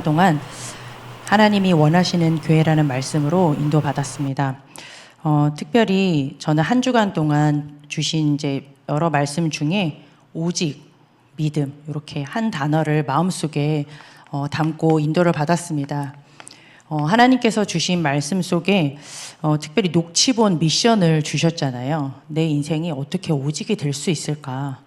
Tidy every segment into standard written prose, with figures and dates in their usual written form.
동안 하나님이 원하시는 교회라는 말씀으로 인도받았습니다. 특별히 저는 한 주간 동안 주신 이제 여러 말씀 중에 오직, 믿음 이렇게 한 단어를 마음속에 담고 인도를 받았습니다. 하나님께서 주신 말씀 속에 특별히 녹취본 미션을 주셨잖아요. 내 인생이 어떻게 오직이 될 수 있을까?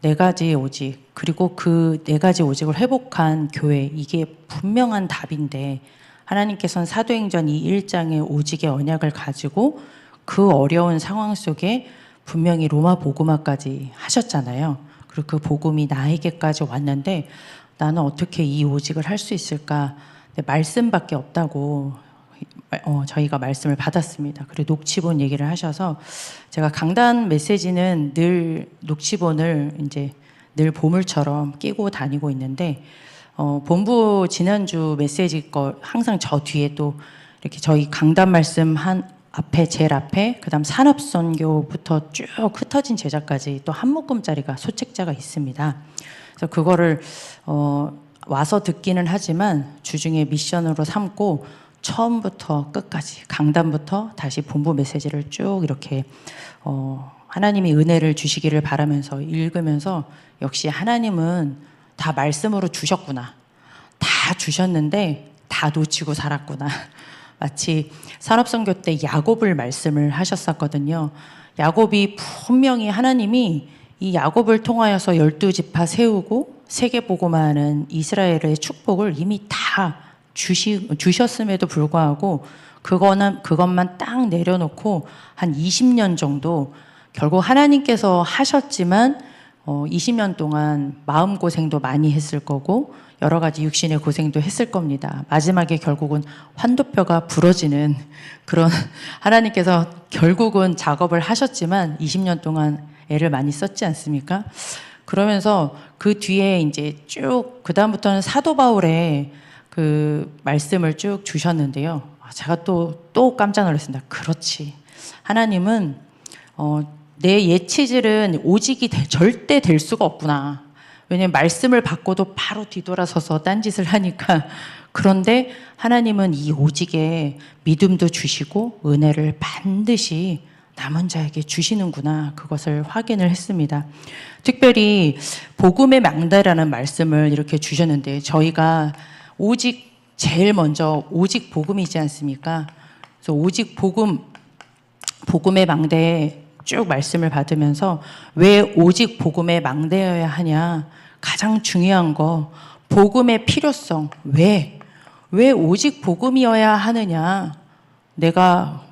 네 가지 오직, 그리고 그 네 가지 오직을 회복한 교회, 이게 분명한 답인데 하나님께서는 사도행전 이 1장의 오직의 언약을 가지고 그 어려운 상황 속에 분명히 로마 복음화까지 하셨잖아요. 그리고 그 복음이 나에게까지 왔는데 나는 어떻게 이 오직을 할 수 있을까? 말씀밖에 없다고 저희가 말씀을 받았습니다. 그리고 녹취본 얘기를 하셔서 제가 강단 메시지는 늘 녹취본을 이제 늘 보물처럼 끼고 다니고 있는데 본부 지난주 메시지 거 항상 저 뒤에 또 이렇게 저희 강단 말씀 한 앞에 제일 앞에 그다음 산업선교부터 쭉 흩어진 제자까지 또 한 묶음짜리가 소책자가 있습니다. 그래서 그거를 와서 듣기는 하지만 주중에 미션으로 삼고 처음부터 끝까지 강단부터 다시 본부 메시지를 쭉 이렇게 하나님이 은혜를 주시기를 바라면서 읽으면서 역시 하나님은 다 말씀으로 주셨구나. 다 주셨는데 다 놓치고 살았구나. 마치 산업선교 때 야곱을 말씀을 하셨었거든요. 야곱이 분명히 하나님이 이 야곱을 통하여서 12지파 세우고 세계복음화하는 이스라엘의 축복을 이미 다 주셨음에도 불구하고 그것만 딱 내려놓고 한 20년 정도 결국 하나님께서 하셨지만 20년 동안 마음고생도 많이 했을 거고 여러 가지 육신의 고생도 했을 겁니다. 마지막에 결국은 환도뼈가 부러지는 그런 하나님께서 결국은 작업을 하셨지만 20년 동안 애를 많이 썼지 않습니까? 그러면서 그 뒤에 이제 쭉 그다음부터는 사도 바울의 그 말씀을 쭉 주셨는데요. 제가 또 깜짝 놀랐습니다. 그렇지. 하나님은 내 예치질은 오직이 절대 될 수가 없구나. 왜냐하면 말씀을 받고도 바로 뒤돌아서서 딴짓을 하니까. 그런데 하나님은 이 오직에 믿음도 주시고 은혜를 반드시 남은 자에게 주시는구나. 그것을 확인을 했습니다. 특별히 복음의 망대라는 말씀을 이렇게 주셨는데 저희가 오직 제일 먼저 오직 복음이지 않습니까? 그래서 오직 복음의 망대에 쭉 말씀을 받으면서 왜 오직 복음의 망대여야 하냐? 가장 중요한 거 복음의 필요성. 왜 오직 복음이어야 하느냐? 내가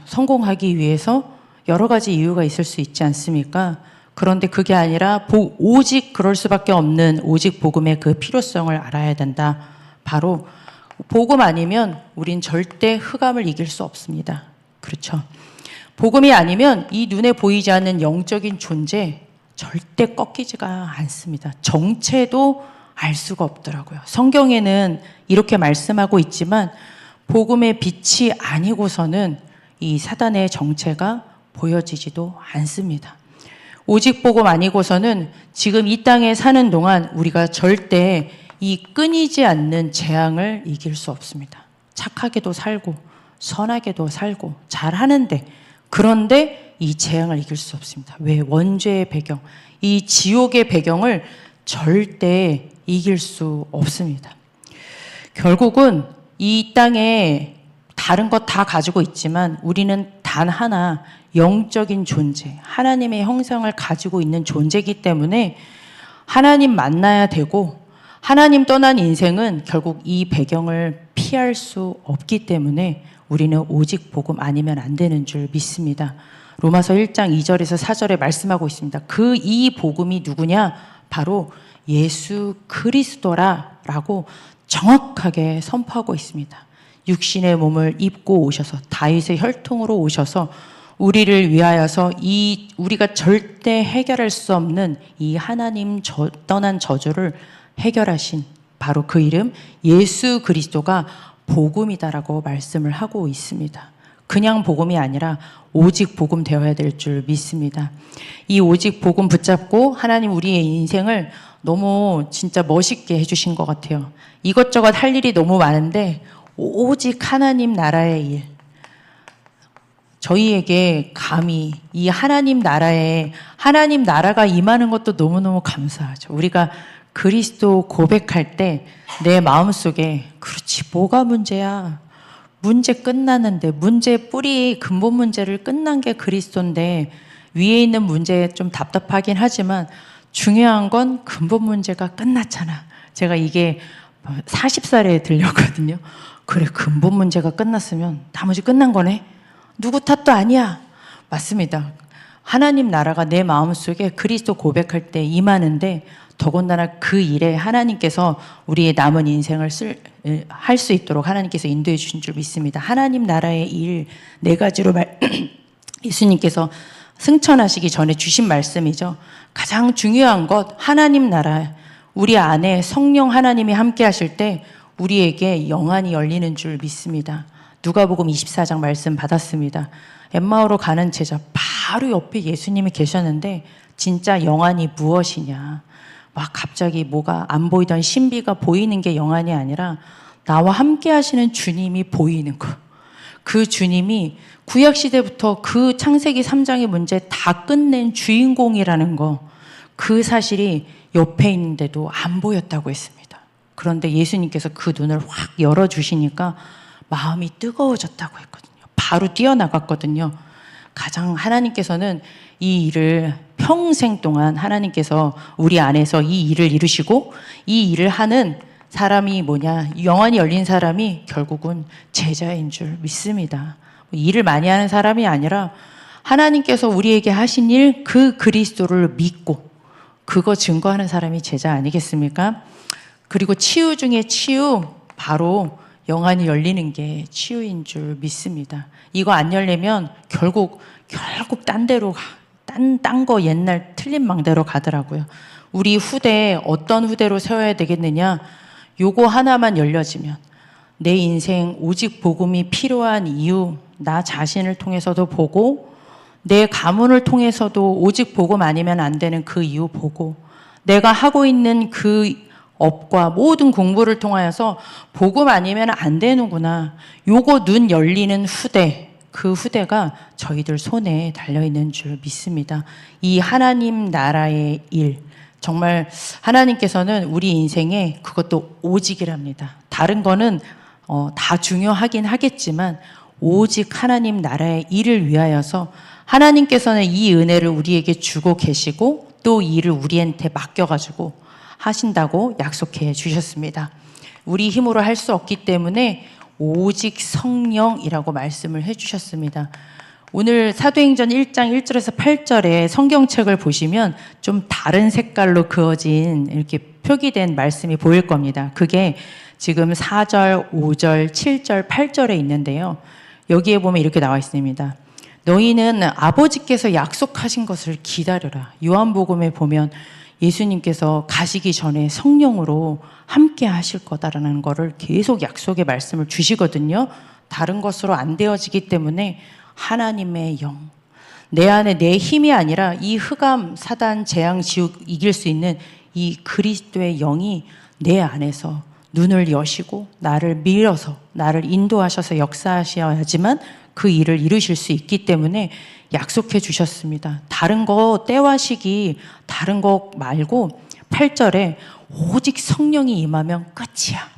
성공하기 위해서 여러 가지 이유가 있을 수 있지 않습니까? 그런데 그게 아니라 오직 그럴 수밖에 없는 오직 복음의 그 필요성을 알아야 된다. 바로 복음 아니면 우린 절대 흑암을 이길 수 없습니다. 그렇죠? 복음이 아니면 이 눈에 보이지 않는 영적인 존재 절대 꺾이지가 않습니다. 정체도 알 수가 없더라고요. 성경에는 이렇게 말씀하고 있지만 복음의 빛이 아니고서는 이 사단의 정체가 보여지지도 않습니다. 오직 복음 아니고서는 지금 이 땅에 사는 동안 우리가 절대 이 끊이지 않는 재앙을 이길 수 없습니다. 착하게도 살고 선하게도 살고 잘하는데 그런데 이 재앙을 이길 수 없습니다. 왜? 원죄의 배경, 이 지옥의 배경을 절대 이길 수 없습니다. 결국은 이 땅에 다른 것 다 가지고 있지만 우리는 단 하나 영적인 존재, 하나님의 형상을 가지고 있는 존재이기 때문에 하나님 만나야 되고 하나님 떠난 인생은 결국 이 배경을 피할 수 없기 때문에 우리는 오직 복음 아니면 안 되는 줄 믿습니다. 로마서 1장 2절에서 4절에 말씀하고 있습니다. 그 이 복음이 누구냐? 바로 예수 그리스도라라고 정확하게 선포하고 있습니다. 육신의 몸을 입고 오셔서 다윗의 혈통으로 오셔서 우리를 위하여서 우리가 절대 해결할 수 없는 이 하나님 떠난 저주를 해결하신 바로 그 이름 예수 그리스도가 복음이다라고 말씀을 하고 있습니다. 그냥 복음이 아니라 오직 복음 되어야 될 줄 믿습니다. 이 오직 복음 붙잡고 하나님 우리의 인생을 너무 진짜 멋있게 해주신 것 같아요. 이것저것 할 일이 너무 많은데 오직 하나님 나라의 일. 저희에게 감히 이 하나님 나라에 하나님 나라가 임하는 것도 너무너무 감사하죠. 우리가 그리스도 고백할 때 내 마음속에 그렇지 뭐가 문제야. 문제 끝나는데 문제의 뿌리 근본 문제를 끝난 게 그리스도인데 위에 있는 문제 좀 답답하긴 하지만 중요한 건 근본 문제가 끝났잖아. 제가 이게 40살에 들렸거든요. 그래 근본 문제가 끝났으면 나머지 끝난 거네. 누구 탓도 아니야. 맞습니다. 하나님 나라가 내 마음속에 그리스도 고백할 때 임하는데 더군다나 그 일에 하나님께서 우리의 남은 인생을 할 수 있도록 하나님께서 인도해 주신 줄 믿습니다. 하나님 나라의 일 네 가지로 예수님께서 승천하시기 전에 주신 말씀이죠. 가장 중요한 것 하나님 나라 우리 안에 성령 하나님이 함께 하실 때 우리에게 영안이 열리는 줄 믿습니다. 누가복음 24장 말씀 받았습니다. 엠마오로 가는 제자 바로 옆에 예수님이 계셨는데 진짜 영안이 무엇이냐. 막 갑자기 뭐가 안 보이던 신비가 보이는 게 영안이 아니라 나와 함께 하시는 주님이 보이는 거. 그 주님이 구약시대부터 그 창세기 3장의 문제 다 끝낸 주인공이라는 거. 그 사실이 옆에 있는데도 안 보였다고 했습니다. 그런데 예수님께서 그 눈을 확 열어주시니까 마음이 뜨거워졌다고 했거든요. 바로 뛰어나갔거든요. 가장 하나님께서는 이 일을 평생 동안 하나님께서 우리 안에서 이 일을 이루시고 이 일을 하는 사람이 뭐냐 영안이 열린 사람이 결국은 제자인 줄 믿습니다. 일을 많이 하는 사람이 아니라 하나님께서 우리에게 하신 일 그 그리스도를 믿고 그거 증거하는 사람이 제자 아니겠습니까? 그리고 치유 중에 치유 바로 영안이 열리는 게 치유인 줄 믿습니다. 이거 안 열리면 결국 딴 데로 딴 거 옛날 틀린 망대로 가더라고요. 우리 후대에 어떤 후대로 세워야 되겠느냐? 요거 하나만 열려지면 내 인생 오직 복음이 필요한 이유 나 자신을 통해서도 보고 내 가문을 통해서도 오직 복음 아니면 안 되는 그 이유 보고 내가 하고 있는 그 업과 모든 공부를 통하여서 복음 아니면 안 되는구나. 요거 눈 열리는 후대, 그 후대가 저희들 손에 달려있는 줄 믿습니다. 이 하나님 나라의 일, 정말 하나님께서는 우리 인생에 그것도 오직이랍니다. 다른 거는 다 중요하긴 하겠지만 오직 하나님 나라의 일을 위하여서 하나님께서는 이 은혜를 우리에게 주고 계시고 또 이 일을 우리한테 맡겨가지고 하신다고 약속해 주셨습니다. 우리 힘으로 할 수 없기 때문에 오직 성령이라고 말씀을 해주셨습니다. 오늘 사도행전 1장 1절에서 8절에 성경책을 보시면 좀 다른 색깔로 그어진 이렇게 표기된 말씀이 보일 겁니다. 그게 지금 4절, 5절, 7절, 8절에 있는데요. 여기에 보면 이렇게 나와 있습니다. 너희는 아버지께서 약속하신 것을 기다려라. 요한복음에 보면 예수님께서 가시기 전에 성령으로 함께 하실 거다라는 거를 계속 약속의 말씀을 주시거든요. 다른 것으로 안 되어지기 때문에 하나님의 영, 내 안에 내 힘이 아니라 이 흑암, 사단, 재앙, 지옥 이길 수 있는 이 그리스도의 영이 내 안에서 눈을 여시고 나를 밀어서 나를 인도하셔서 역사하셔야지만 그 일을 이루실 수 있기 때문에 약속해 주셨습니다. 다른 거 때와 시기 다른 거 말고 8절에 오직 성령이 임하면 끝이야.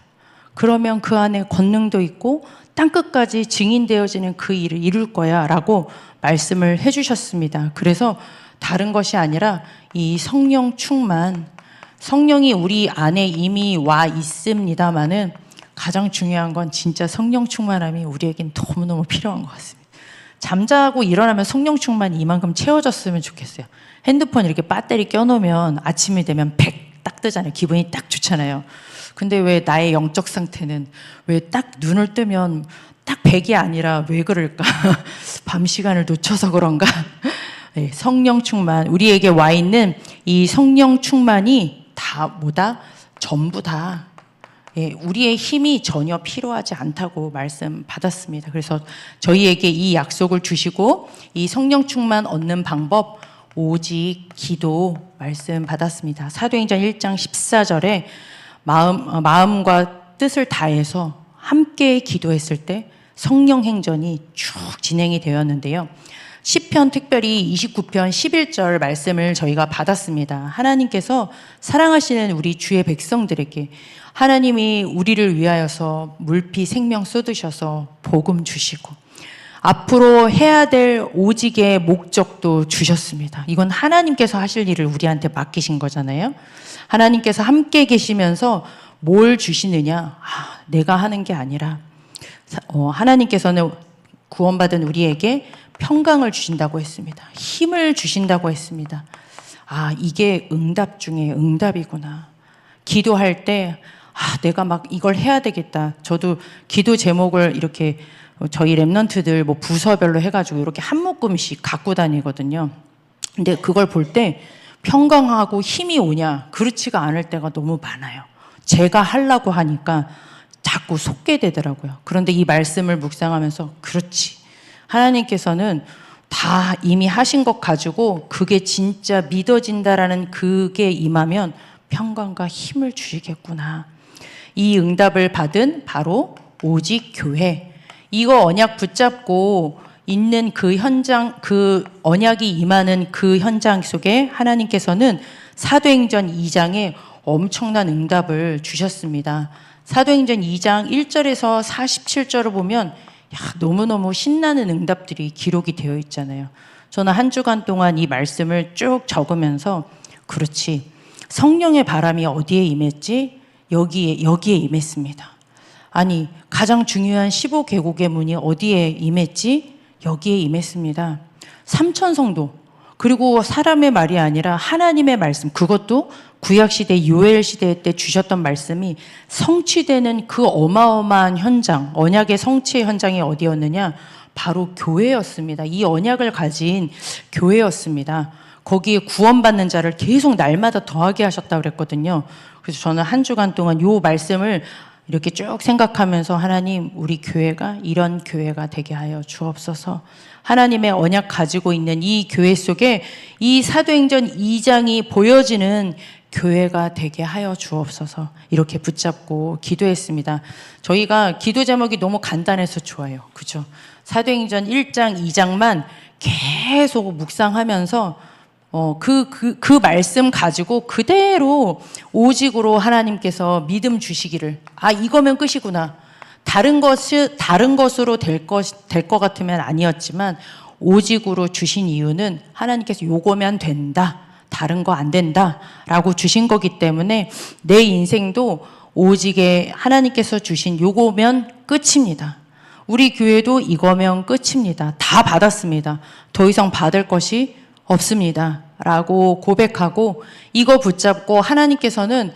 그러면 그 안에 권능도 있고 땅끝까지 증인되어지는 그 일을 이룰 거야 라고 말씀을 해주셨습니다. 그래서 다른 것이 아니라 이 성령 충만, 성령이 우리 안에 이미 와 있습니다마는 가장 중요한 건 진짜 성령 충만함이 우리에겐 너무너무 필요한 것 같습니다. 잠자고 일어나면 성령 충만이 이만큼 채워졌으면 좋겠어요. 핸드폰 이렇게 배터리 껴놓으면 아침이 되면 100 딱 뜨잖아요. 기분이 딱 좋잖아요. 근데 왜 나의 영적 상태는 왜 딱 눈을 뜨면 딱 100이 아니라 왜 그럴까? 밤 시간을 놓쳐서 그런가? 네, 성령 충만, 우리에게 와 있는 이 성령 충만이 다 뭐다? 전부 다 예, 우리의 힘이 전혀 필요하지 않다고 말씀 받았습니다. 그래서 저희에게 이 약속을 주시고 이 성령 충만 얻는 방법 오직 기도 말씀 받았습니다. 사도행전 1장 14절에 마음과 뜻을 다해서 함께 기도했을 때 성령 행전이 쭉 진행이 되었는데요. 시편 특별히 29편 11절 말씀을 저희가 받았습니다. 하나님께서 사랑하시는 우리 주의 백성들에게 하나님이 우리를 위하여서 물피 생명 쏟으셔서 복음 주시고 앞으로 해야 될 오직의 목적도 주셨습니다. 이건 하나님께서 하실 일을 우리한테 맡기신 거잖아요. 하나님께서 함께 계시면서 뭘 주시느냐? 내가 하는 게 아니라 하나님께서는 구원받은 우리에게 평강을 주신다고 했습니다. 힘을 주신다고 했습니다. 이게 응답 중에 응답이구나. 기도할 때 내가 막 이걸 해야 되겠다. 저도 기도 제목을 이렇게 저희 랩런트들 뭐 부서별로 해가지고 이렇게 한 묶음씩 갖고 다니거든요. 근데 그걸 볼 때 평강하고 힘이 오냐? 그렇지가 않을 때가 너무 많아요. 제가 하려고 하니까 자꾸 속게 되더라고요. 그런데 이 말씀을 묵상하면서 그렇지. 하나님께서는 다 이미 하신 것 가지고 그게 진짜 믿어진다라는 그게 임하면 평강과 힘을 주시겠구나. 이 응답을 받은 바로 오직 교회. 이거 언약 붙잡고 있는 그 현장, 그 언약이 임하는 그 현장 속에 하나님께서는 사도행전 2장에 엄청난 응답을 주셨습니다. 사도행전 2장 1절에서 47절을 보면 너무너무 신나는 응답들이 기록이 되어 있잖아요. 저는 한 주간 동안 이 말씀을 쭉 적으면서 그렇지, 성령의 바람이 어디에 임했지? 여기에 임했습니다. 아니, 가장 중요한 15개국의 문이 어디에 임했지? 여기에 임했습니다. 삼천성도, 그리고 사람의 말이 아니라 하나님의 말씀, 그것도 구약시대 요엘 시대 때 주셨던 말씀이 성취되는 그 어마어마한 현장, 언약의 성취의 현장이 어디였느냐? 바로 교회였습니다. 이 언약을 가진 교회였습니다. 거기에 구원받는 자를 계속 날마다 더하게 하셨다고 그랬거든요. 그래서 저는 한 주간 동안 이 말씀을 이렇게 쭉 생각하면서 하나님, 우리 교회가 이런 교회가 되게 하여 주옵소서. 하나님의 언약 가지고 있는 이 교회 속에 이 사도행전 2장이 보여지는 교회가 되게 하여 주옵소서. 이렇게 붙잡고 기도했습니다. 저희가 기도 제목이 너무 간단해서 좋아요. 그죠? 사도행전 1장, 2장만 계속 묵상하면서 그 말씀 가지고 그대로 오직으로 하나님께서 믿음 주시기를, 이거면 끝이구나. 다른 것으로 될 것 같으면 아니었지만 오직으로 주신 이유는 하나님께서 요거면 된다. 다른 거 안 된다. 라고 주신 거기 때문에 내 인생도 오직에 하나님께서 주신 요거면 끝입니다. 우리 교회도 이거면 끝입니다. 다 받았습니다. 더 이상 받을 것이 없습니다. 라고 고백하고 이거 붙잡고 하나님께서는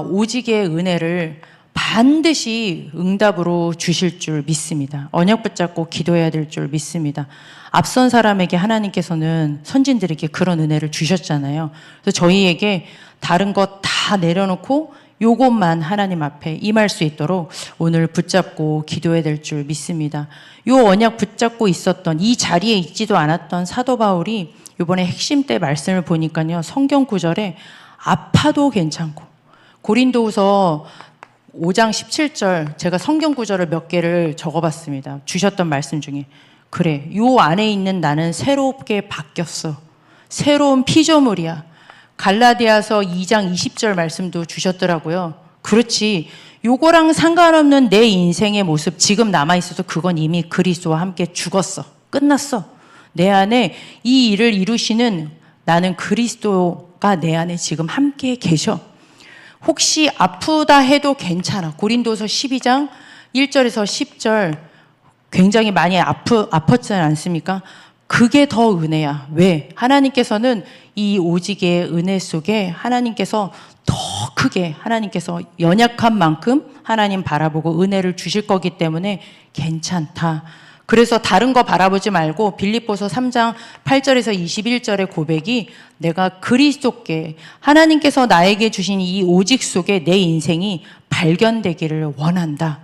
오직의 은혜를 반드시 응답으로 주실 줄 믿습니다. 언약 붙잡고 기도해야 될 줄 믿습니다. 앞선 사람에게 하나님께서는 선진들에게 그런 은혜를 주셨잖아요. 그래서 저희에게 다른 것 다 내려놓고 요것만 하나님 앞에 임할 수 있도록 오늘 붙잡고 기도해야 될 줄 믿습니다. 요 언약 붙잡고 있었던, 이 자리에 있지도 않았던 사도 바울이 이번에 핵심 때 말씀을 보니까요, 성경 구절에 아파도 괜찮고, 고린도후서 5장 17절, 제가 성경 구절을 몇 개를 적어봤습니다. 주셨던 말씀 중에 그래, 요 안에 있는 나는 새롭게 바뀌었어. 새로운 피조물이야. 갈라디아서 2장 20절 말씀도 주셨더라고요. 그렇지, 요거랑 상관없는 내 인생의 모습 지금 남아있어서 그건 이미 그리스도와 함께 죽었어. 끝났어. 내 안에 이 일을 이루시는 나는 그리스도가 내 안에 지금 함께 계셔. 혹시 아프다 해도 괜찮아. 고린도서 12장 1절에서 10절 굉장히 많이 아팠지 않습니까? 그게 더 은혜야. 왜? 하나님께서는 이 오직의 은혜 속에 하나님께서 더 크게, 하나님께서 연약한 만큼 하나님 바라보고 은혜를 주실 거기 때문에 괜찮다. 그래서 다른 거 바라보지 말고 빌립보서 3장 8절에서 21절의 고백이 내가 그리스도께, 하나님께서 나에게 주신 이 오직 속에 내 인생이 발견되기를 원한다.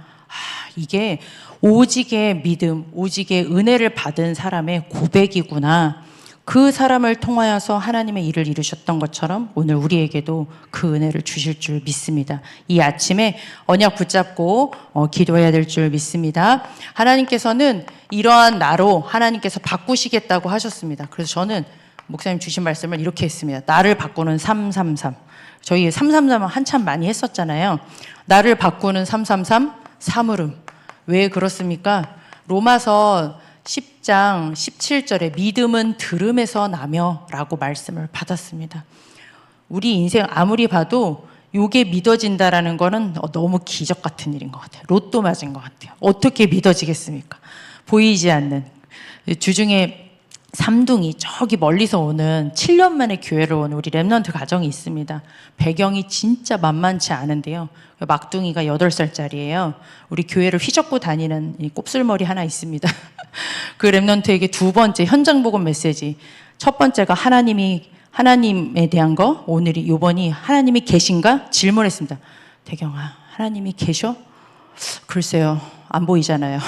이게 오직의 믿음, 오직의 은혜를 받은 사람의 고백이구나. 그 사람을 통하여서 하나님의 일을 이루셨던 것처럼 오늘 우리에게도 그 은혜를 주실 줄 믿습니다. 이 아침에 언약 붙잡고 기도해야 될 줄 믿습니다. 하나님께서는 이러한 나로 하나님께서 바꾸시겠다고 하셨습니다. 그래서 저는 목사님 주신 말씀을 이렇게 했습니다. 나를 바꾸는 333. 저희 333은 한참 많이 했었잖아요. 나를 바꾸는 333, 사물음. 왜 그렇습니까? 로마서 10장 17절에 믿음은 들음에서 나며 라고 말씀을 받았습니다. 우리 인생 아무리 봐도 요게 믿어진다라는 거는 너무 기적 같은 일인 것 같아요. 로또 맞은 것 같아요. 어떻게 믿어지겠습니까? 보이지 않는 주중에 삼둥이 저기 멀리서 오는 7년 만에 교회를 온 우리 랩넌트 가정이 있습니다. 배경이 진짜 만만치 않은데요. 막둥이가 8살짜리예요. 우리 교회를 휘젓고 다니는 이 곱슬머리 하나 있습니다. 그 랩넌트에게 두 번째 현장 복음 메시지. 첫 번째가 하나님에 대한 거, 오늘이 요번이 하나님이 계신가? 질문했습니다. 대경아, 하나님이 계셔? 글쎄요, 안 보이잖아요.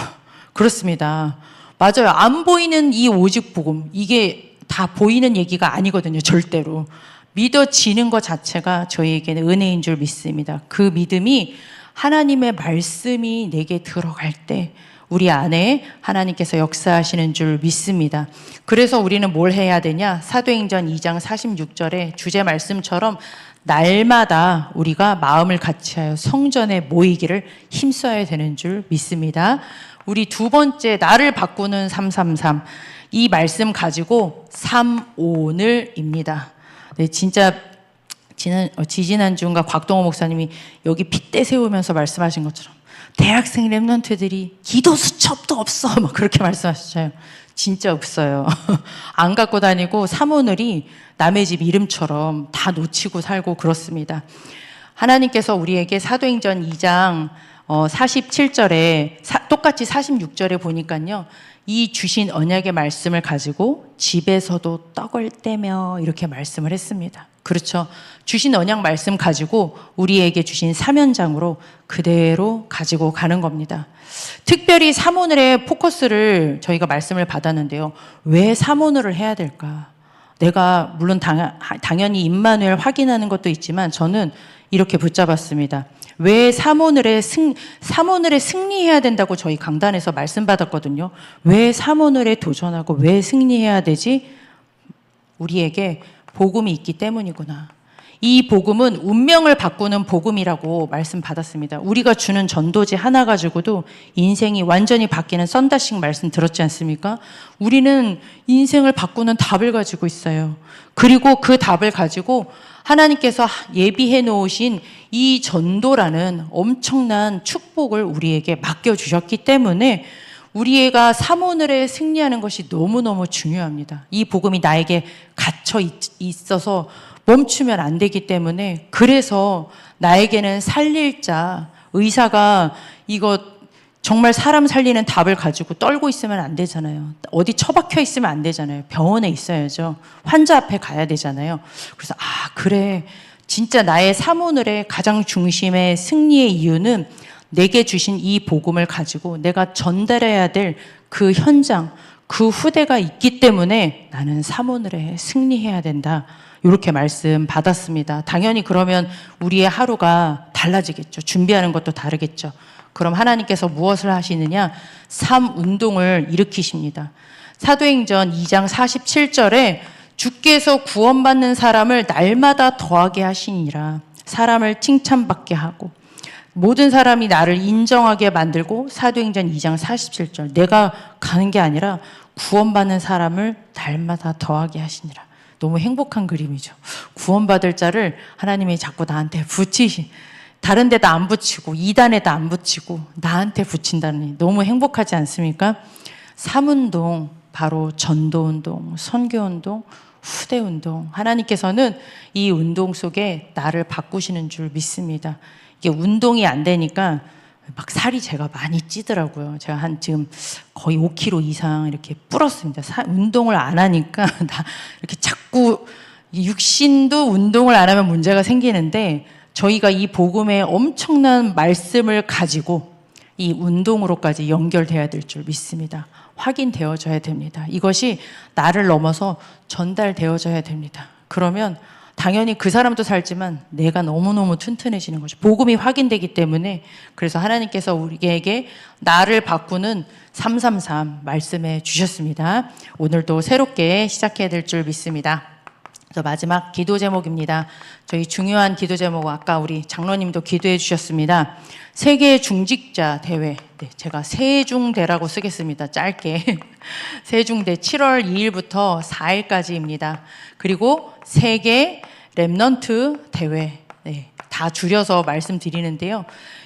그렇습니다. 맞아요. 안 보이는 이 오직 복음, 이게 다 보이는 얘기가 아니거든요. 절대로. 믿어지는 것 자체가 저희에게는 은혜인 줄 믿습니다. 그 믿음이 하나님의 말씀이 내게 들어갈 때 우리 안에 하나님께서 역사하시는 줄 믿습니다. 그래서 우리는 뭘 해야 되냐? 사도행전 2장 46절에 주제 말씀처럼 날마다 우리가 마음을 같이하여 성전에 모이기를 힘써야 되는 줄 믿습니다. 우리 두 번째 나를 바꾸는 333 이 말씀 가지고 3오늘입니다. 네, 진짜 지지난주인가 곽동호 목사님이 여기 핏대 세우면서 말씀하신 것처럼 대학생 랩런트들이 기도 수첩도 없어 막 그렇게 말씀하셨어요. 진짜 없어요. 안 갖고 다니고 3오늘이 남의 집 이름처럼 다 놓치고 살고 그렇습니다. 하나님께서 우리에게 사도행전 2장 47절에 똑같이 46절에 보니까요. 이 주신 언약의 말씀을 가지고 집에서도 떡을 떼며 이렇게 말씀을 했습니다. 그렇죠. 주신 언약 말씀 가지고 우리에게 주신 사면장으로 그대로 가지고 가는 겁니다. 특별히 삼오늘의 포커스를 저희가 말씀을 받았는데요. 왜 삼오늘을 해야 될까? 내가 물론 당연히 임마누엘 확인하는 것도 있지만 저는 이렇게 붙잡았습니다. 왜 삼오늘에 승리해야 된다고 저희 강단에서 말씀받았거든요. 왜 삼오늘에 도전하고 왜 승리해야 되지? 우리에게 복음이 있기 때문이구나. 이 복음은 운명을 바꾸는 복음이라고 말씀받았습니다. 우리가 주는 전도지 하나 가지고도 인생이 완전히 바뀌는 썬다식 말씀 들었지 않습니까? 우리는 인생을 바꾸는 답을 가지고 있어요. 그리고 그 답을 가지고 하나님께서 예비해 놓으신 이 전도라는 엄청난 축복을 우리에게 맡겨주셨기 때문에 우리가 삼오늘에 승리하는 것이 너무너무 중요합니다. 이 복음이 나에게 갇혀 있어서 멈추면 안 되기 때문에 그래서 나에게는 살릴 자, 의사가 이거 정말 사람 살리는 답을 가지고 떨고 있으면 안 되잖아요. 어디 처박혀 있으면 안 되잖아요. 병원에 있어야죠. 환자 앞에 가야 되잖아요. 그래서 그래. 진짜 나의 삼오늘의 가장 중심의 승리의 이유는 내게 주신 이 복음을 가지고 내가 전달해야 될 그 현장, 그 후대가 있기 때문에 나는 삼오늘에 승리해야 된다. 이렇게 말씀 받았습니다. 당연히 그러면 우리의 하루가 달라지겠죠. 준비하는 것도 다르겠죠. 그럼 하나님께서 무엇을 하시느냐? 삼운동을 일으키십니다. 사도행전 2장 47절에 주께서 구원받는 사람을 날마다 더하게 하시니라. 사람을 칭찬받게 하고 모든 사람이 나를 인정하게 만들고 사도행전 2장 47절 내가 가는 게 아니라 구원받는 사람을 날마다 더하게 하시니라. 너무 행복한 그림이죠. 구원받을 자를 하나님이 자꾸 나한테 다른 데다 안 붙이고 이단에다 안 붙이고 나한테 붙인다니 너무 행복하지 않습니까? 삼운동 바로 전도운동, 선교운동, 후대운동. 하나님께서는 이 운동 속에 나를 바꾸시는 줄 믿습니다. 이게 운동이 안 되니까 막 살이 제가 많이 찌더라고요. 제가 지금 거의 5kg 이상 이렇게 불었습니다. 운동을 안 하니까 나 이렇게 자꾸 육신도 운동을 안 하면 문제가 생기는데 저희가 이 복음의 엄청난 말씀을 가지고 이 운동으로까지 연결돼야 될 줄 믿습니다. 확인되어져야 됩니다. 이것이 나를 넘어서 전달되어져야 됩니다. 그러면 당연히 그 사람도 살지만 내가 너무너무 튼튼해지는 거죠. 복음이 확인되기 때문에. 그래서 하나님께서 우리에게 나를 바꾸는 333 말씀해 주셨습니다. 오늘도 새롭게 시작해야 될 줄 믿습니다. 그래서 마지막 기도 제목입니다. 저희 중요한 기도 제목, 아까 우리 장로님도 기도해 주셨습니다. 세계 중직자 대회, 네, 제가 세중대라고 쓰겠습니다. 짧게. 세중대 7월 2일부터 4일까지입니다. 그리고 세계 렘넌트 대회, 네, 다 줄여서 말씀드리는데요.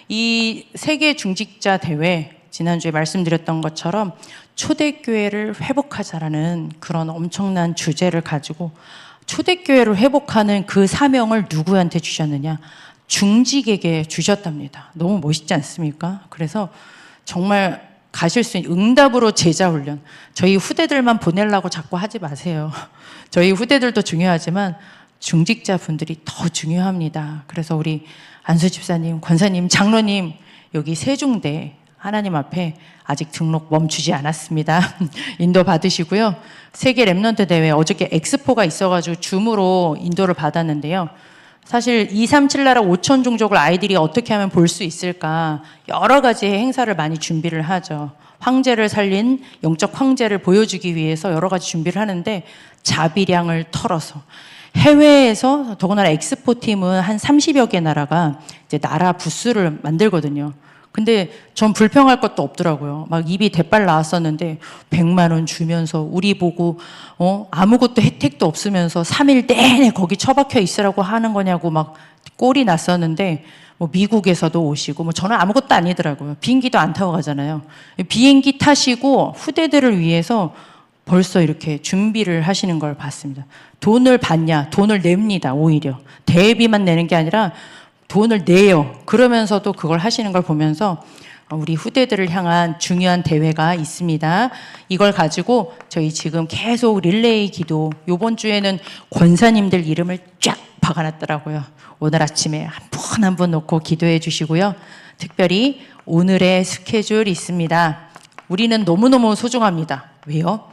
이 세계 중직자 대회, 지난주에 말씀드렸던 것처럼 초대교회를 회복하자라는 그런 엄청난 주제를 가지고 초대교회를 회복하는 그 사명을 누구한테 주셨느냐? 중직에게 주셨답니다. 너무 멋있지 않습니까? 그래서 정말 가실 수 있는 응답으로 제자 훈련. 저희 후대들만 보내려고 자꾸 하지 마세요. 저희 후대들도 중요하지만 중직자 분들이 더 중요합니다. 그래서 우리 안수 집사님, 권사님, 장로님 여기 세중대 하나님 앞에 아직 등록 멈추지 않았습니다. 인도 받으시고요. 세계 렘넌트 대회 어저께 엑스포가 있어가지고 줌으로 인도를 받았는데요. 사실 237 나라 5천 종족을 아이들이 어떻게 하면 볼 수 있을까 여러 가지 행사를 많이 준비를 하죠. 황제를 살린 영적 황제를 보여주기 위해서 여러 가지 준비를 하는데 자비량을 털어서 해외에서 더군다나 엑스포 팀은 한 30여 개 나라가 이제 나라 부스를 만들거든요. 근데 전 불평할 것도 없더라고요. 막 입이 대빨 나왔었는데 100만 원 주면서 우리 보고 아무것도 혜택도 없으면서 3일 내내 거기 처박혀 있으라고 하는 거냐고 막 꼴이 났었는데 뭐 미국에서도 오시고 뭐 저는 아무것도 아니더라고요. 비행기도 안 타고 가잖아요. 비행기 타시고 후대들을 위해서 벌써 이렇게 준비를 하시는 걸 봤습니다. 돈을 받냐? 돈을 냅니다. 오히려 대비만 내는 게 아니라 돈을 내요. 그러면서도 그걸 하시는 걸 보면서 우리 후대들을 향한 중요한 대회가 있습니다. 이걸 가지고 저희 지금 계속 릴레이 기도, 이번 주에는 권사님들 이름을 쫙 박아놨더라고요. 오늘 아침에 한 분 한 분 놓고 기도해 주시고요. 특별히 오늘의 스케줄 있습니다. 우리는 너무너무 소중합니다. 왜요?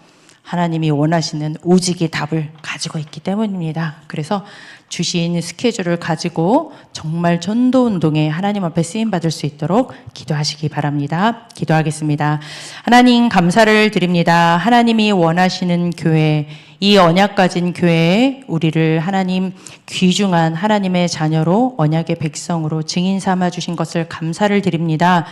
하나님이 원하시는 오직의 답을 가지고 있기 때문입니다. 그래서 주신 스케줄을 가지고 정말 전도운동에 하나님 앞에 쓰임받을 수 있도록 기도하시기 바랍니다. 기도하겠습니다. 하나님 감사를 드립니다. 하나님이 원하시는 교회, 이 언약 가진 교회에 우리를 하나님 귀중한 하나님의 자녀로 언약의 백성으로 증인 삼아 주신 것을 감사를 드립니다.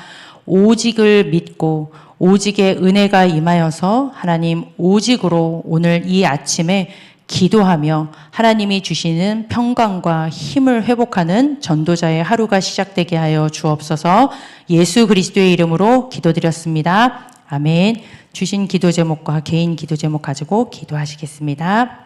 오직을 믿고 오직의 은혜가 임하여서 하나님 오직으로 오늘 이 아침에 기도하며 하나님이 주시는 평강과 힘을 회복하는 전도자의 하루가 시작되게 하여 주옵소서. 예수 그리스도의 이름으로 기도드렸습니다. 아멘. 주신 기도 제목과 개인 기도 제목 가지고 기도하시겠습니다.